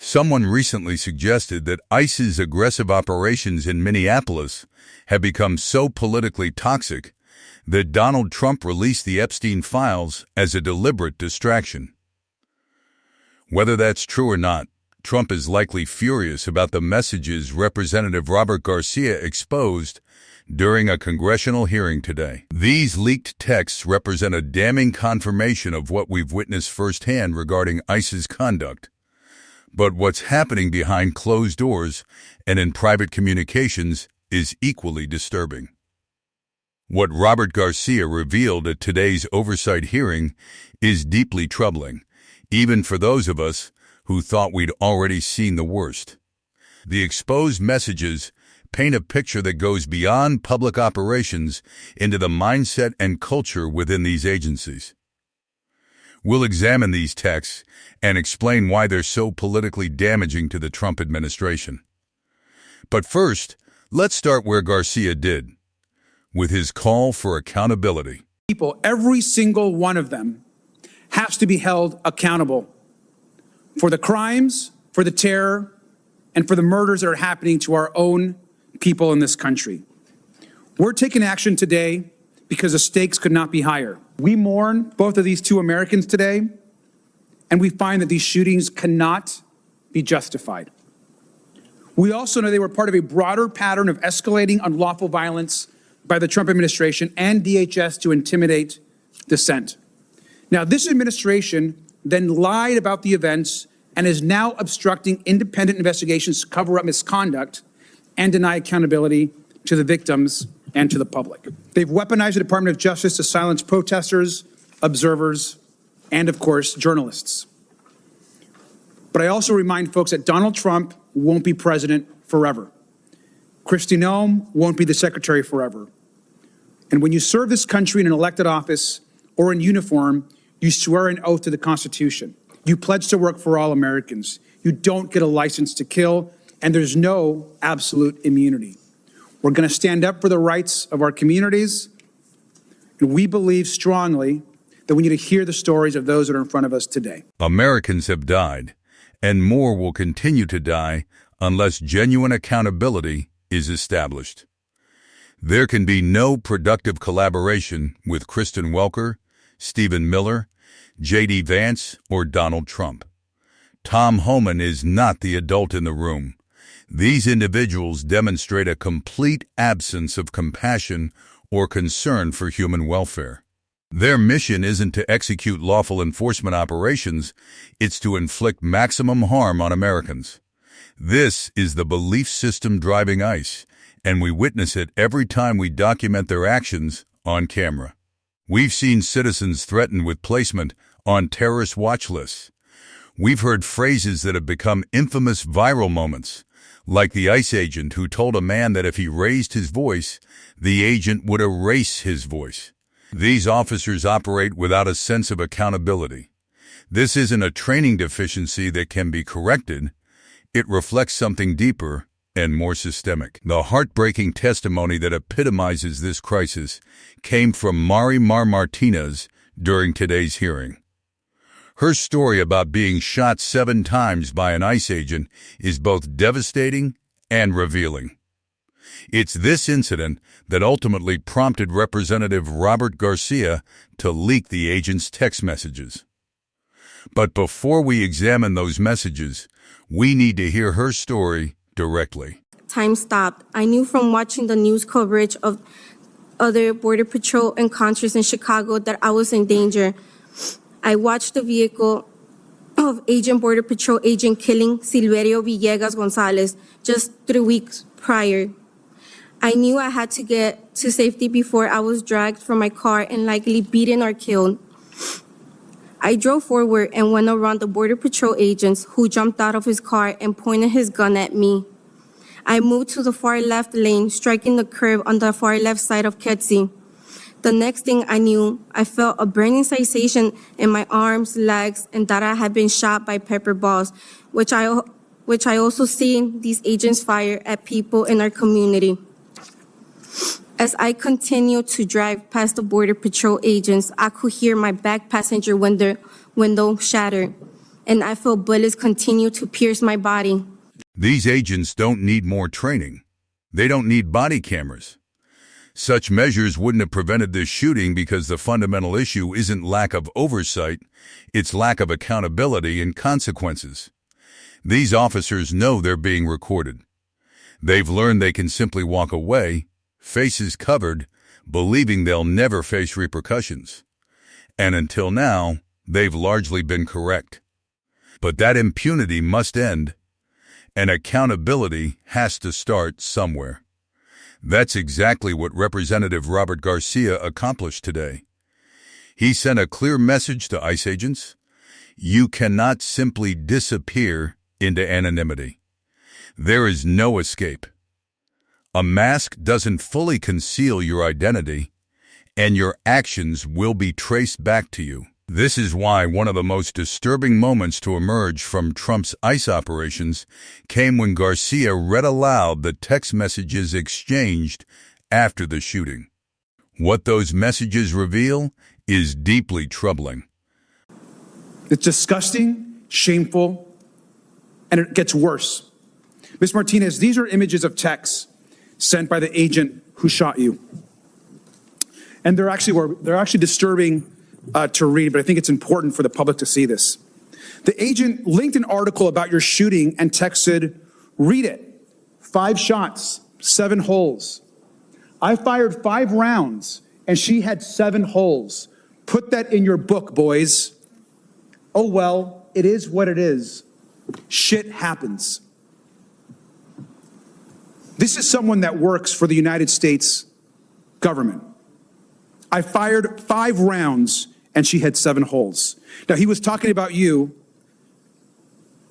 Someone recently suggested that ICE's aggressive operations in Minneapolis have become so politically toxic that Donald Trump released the Epstein files as a deliberate distraction. Whether that's true or not, Trump is likely furious about the messages Representative Robert Garcia exposed during a congressional hearing today. These leaked texts represent a damning confirmation of what we've witnessed firsthand regarding ICE's conduct. But what's happening behind closed doors and in private communications is equally disturbing. What Robert Garcia revealed at today's oversight hearing is deeply troubling, even for those of us who thought we'd already seen the worst. The exposed messages paint a picture that goes beyond public operations into the mindset and culture within these agencies. We'll examine these texts and explain why they're so politically damaging to the Trump administration. But first, let's start where Garcia did, with his call for accountability. People, every single one of them, has to be held accountable for the crimes, for the terror, and for the murders that are happening to our own people in this country. We're taking action today because the stakes could not be higher. We mourn both of these two Americans today, and we find that these shootings cannot be justified. We also know they were part of a broader pattern of escalating unlawful violence by the Trump administration and DHS to intimidate dissent. Now, this administration then lied about the events and is now obstructing independent investigations to cover up misconduct and deny accountability to the victims and to the public. They've weaponized the Department of Justice to silence protesters, observers, and of course, journalists. But I also remind folks that Donald Trump won't be president forever. Kristi Noem won't be the secretary forever. And when you serve this country in an elected office or in uniform, you swear an oath to the Constitution. You pledge to work for all Americans. You don't get a license to kill, and there's no absolute immunity. We're going to stand up for the rights of our communities, and we believe strongly that we need to hear the stories of those that are in front of us today. Americans have died, and more will continue to die unless genuine accountability is established. There can be no productive collaboration with Kristen Welker, Stephen Miller, J.D. Vance, or Donald Trump. Tom Homan is not the adult in the room. These individuals demonstrate a complete absence of compassion or concern for human welfare. Their mission isn't to execute lawful enforcement operations, it's to inflict maximum harm on Americans. This is the belief system driving ICE, and we witness it every time we document their actions on camera. We've seen citizens threatened with placement on terrorist watch lists. We've heard phrases that have become infamous viral moments, like the ICE agent who told a man that if he raised his voice, the agent would erase his voice. These officers operate without a sense of accountability. This isn't a training deficiency that can be corrected. It reflects something deeper and more systemic. The heartbreaking testimony that epitomizes this crisis came from Mari Mar Martinez during today's hearing. Her story about being shot 7 times by an ICE agent is both devastating and revealing. It's this incident that ultimately prompted Representative Robert Garcia to leak the agent's text messages. But before we examine those messages, we need to hear her story directly. Time stopped. I knew from watching the news coverage of other Border Patrol encounters in Chicago that I was in danger. I watched the vehicle of Border Patrol agent killing Silverio Villegas Gonzalez just 3 weeks prior. I knew I had to get to safety before I was dragged from my car and likely beaten or killed. I drove forward and went around the Border Patrol agents who jumped out of his car and pointed his gun at me. I moved to the far left lane, striking the curb on the far left side of Kedzie. The next thing I knew, I felt a burning sensation in my arms, legs, and that I had been shot by pepper balls, which I also seen these agents fire at people in our community. As I continued to drive past the Border Patrol agents, I could hear my back passenger window shatter. and I feel bullets continue to pierce my body. These agents don't need more training. They don't need body cameras. Such measures wouldn't have prevented this shooting because the fundamental issue isn't lack of oversight, it's lack of accountability and consequences. These officers know they're being recorded. They've learned they can simply walk away, faces covered, believing they'll never face repercussions. And until now, they've largely been correct. But that impunity must end, and accountability has to start somewhere. That's exactly what Representative Robert Garcia accomplished today. He sent a clear message to ICE agents. You cannot simply disappear into anonymity. There is no escape. A mask doesn't fully conceal your identity, and your actions will be traced back to you. This is why one of the most disturbing moments to emerge from Trump's ICE operations came when Garcia read aloud the text messages exchanged after the shooting. What those messages reveal is deeply troubling. It's disgusting, shameful, and it gets worse. Ms. Martinez, these are images of texts sent by the agent who shot you. And they're actually disturbing to read, but I think it's important for the public to see this. The agent linked an article about your shooting and texted, read it, 5 shots, 7 holes. I fired 5 rounds and she had 7 holes. Put that in your book, boys. Oh well, it is what it is. Shit happens. This is someone that works for the United States government. I fired 5 rounds and she had 7 holes. Now, he was talking about you,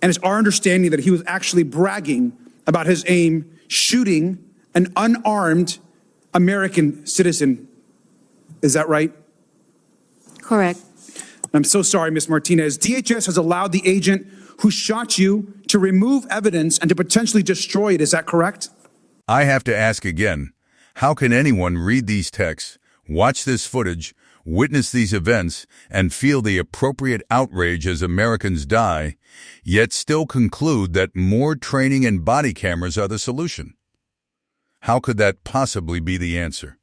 and it's our understanding that he was actually bragging about his aim shooting an unarmed American citizen. Is that right? Correct. I'm so sorry, Ms. Martinez. DHS has allowed the agent who shot you to remove evidence and to potentially destroy it. Is that correct? I have to ask again, how can anyone read these texts, watch this footage, witness these events, and feel the appropriate outrage as Americans die, yet still conclude that more training and body cameras are the solution? How could that possibly be the answer?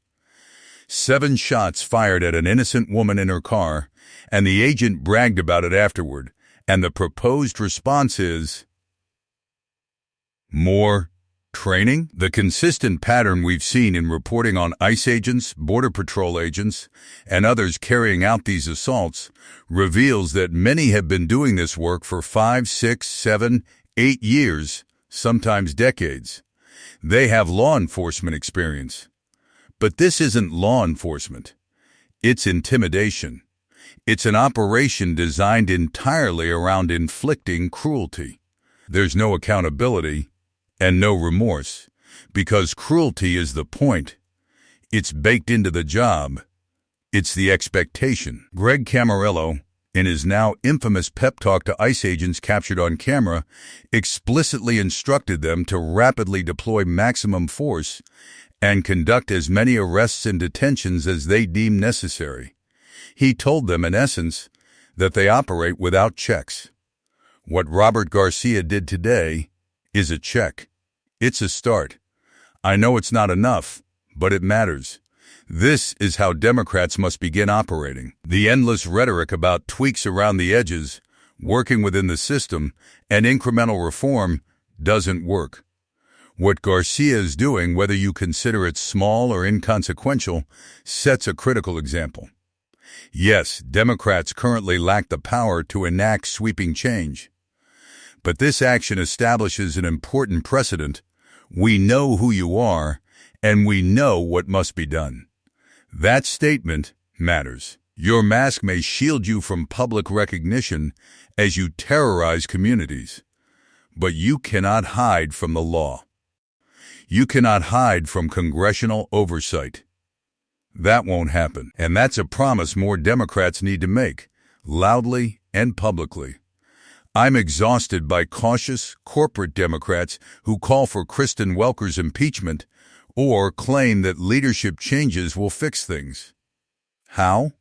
7 shots fired at an innocent woman in her car, and the agent bragged about it afterward, and the proposed response is more training? The consistent pattern we've seen in reporting on ICE agents, Border Patrol agents, and others carrying out these assaults reveals that many have been doing this work for 5, 6, 7, 8 years, sometimes decades. They have law enforcement experience. But this isn't law enforcement. It's intimidation. It's an operation designed entirely around inflicting cruelty. There's no accountability and no remorse, because cruelty is the point. It's baked into the job. It's the expectation. Greg Camarillo, in his now infamous pep talk to ICE agents captured on camera, explicitly instructed them to rapidly deploy maximum force and conduct as many arrests and detentions as they deem necessary. He told them, in essence, that they operate without checks. What Robert Garcia did today is a check. It's a start. I know it's not enough, but it matters. This is how Democrats must begin operating. The endless rhetoric about tweaks around the edges, working within the system, and incremental reform doesn't work. What Garcia is doing, whether you consider it small or inconsequential, sets a critical example. Yes, Democrats currently lack the power to enact sweeping change. But this action establishes an important precedent. We know who you are, and we know what must be done. That statement matters. Your mask may shield you from public recognition as you terrorize communities, but you cannot hide from the law. You cannot hide from congressional oversight. That won't happen, and that's a promise more Democrats need to make, loudly and publicly. I'm exhausted by cautious, corporate Democrats who call for Kristen Welker's impeachment or claim that leadership changes will fix things. How?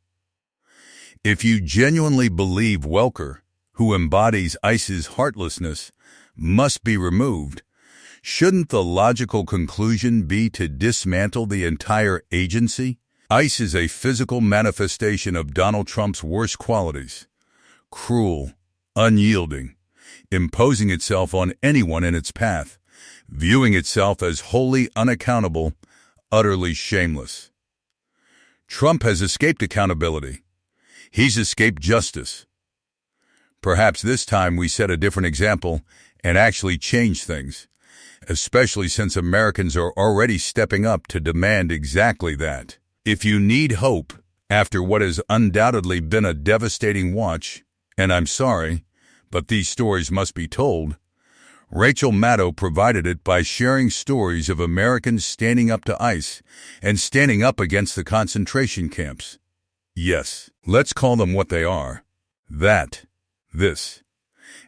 If you genuinely believe Welker, who embodies ICE's heartlessness, must be removed, shouldn't the logical conclusion be to dismantle the entire agency? ICE is a physical manifestation of Donald Trump's worst qualities: cruel, unyielding, imposing itself on anyone in its path, viewing itself as wholly unaccountable, utterly shameless. Trump has escaped accountability. He's escaped justice. Perhaps this time we set a different example and actually change things, especially since Americans are already stepping up to demand exactly that. If you need hope after what has undoubtedly been a devastating watch, and I'm sorry, but these stories must be told, Rachel Maddow provided it by sharing stories of Americans standing up to ICE and standing up against the concentration camps. Yes, let's call them what they are. This.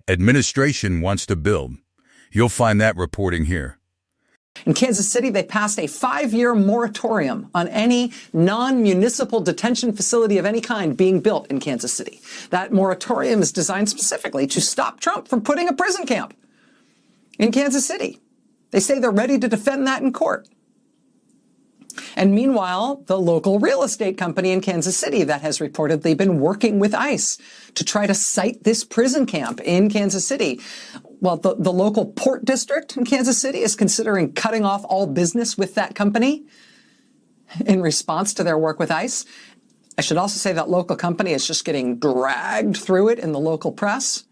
Administration wants to build. You'll find that reporting here. In Kansas City, they passed a 5-year moratorium on any non-municipal detention facility of any kind being built in Kansas City. That moratorium is designed specifically to stop Trump from putting a prison camp in Kansas City. They say they're ready to defend that in court. And meanwhile, the local real estate company in Kansas City that has reportedly been working with ICE to try to site this prison camp in Kansas City. Well, the local port district in Kansas City is considering cutting off all business with that company in response to their work with ICE. I should also say that local company is just getting dragged through it in the local press.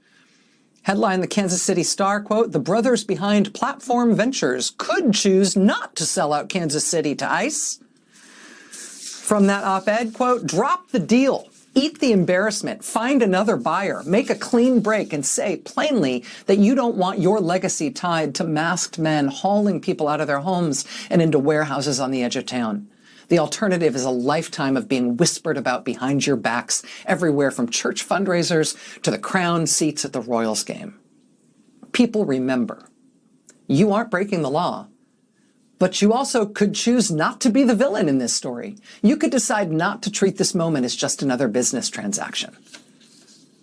Headline, the Kansas City Star, quote, "The brothers behind Platform Ventures could choose not to sell out Kansas City to ICE." From that op-ed, quote, "Drop the deal. Eat the embarrassment, find another buyer, make a clean break, and say plainly that you don't want your legacy tied to masked men hauling people out of their homes and into warehouses on the edge of town. The alternative is a lifetime of being whispered about behind your backs, everywhere from church fundraisers to the crown seats at the Royals game. People remember, you aren't breaking the law. But you also could choose not to be the villain in this story. You could decide not to treat this moment as just another business transaction.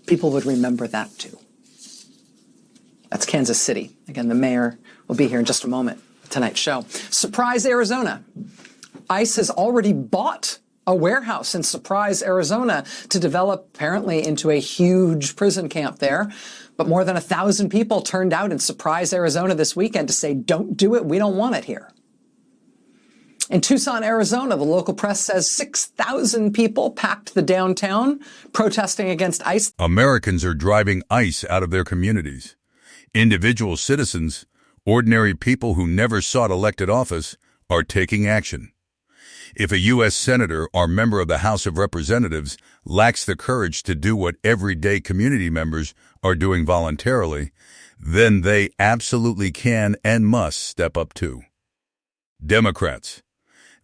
People would remember that too." That's Kansas City. Again, the mayor will be here in just a moment. Tonight's show. Surprise, Arizona. ICE has already bought a warehouse in Surprise, Arizona, to develop apparently into a huge prison camp there. But more than 1,000 people turned out in Surprise, Arizona this weekend to say, "Don't do it. We don't want it here." In Tucson, Arizona, the local press says 6,000 people packed the downtown protesting against ICE. Americans are driving ICE out of their communities. Individual citizens, ordinary people who never sought elected office, are taking action. If a U.S. senator or member of the House of Representatives lacks the courage to do what everyday community members are doing voluntarily, then they absolutely can and must step up too. Democrats,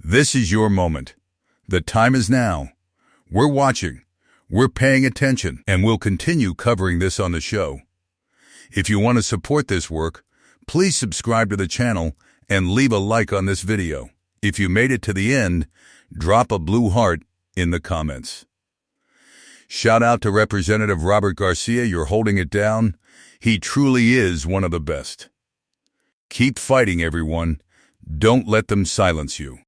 this is your moment. The time is now. We're watching, we're paying attention, and we'll continue covering this on the show. If you want to support this work, please subscribe to the channel and leave a like on this video. If you made it to the end, drop a blue heart in the comments. Shout out to Representative Robert Garcia, you're holding it down. He truly is one of the best. Keep fighting, everyone. Don't let them silence you.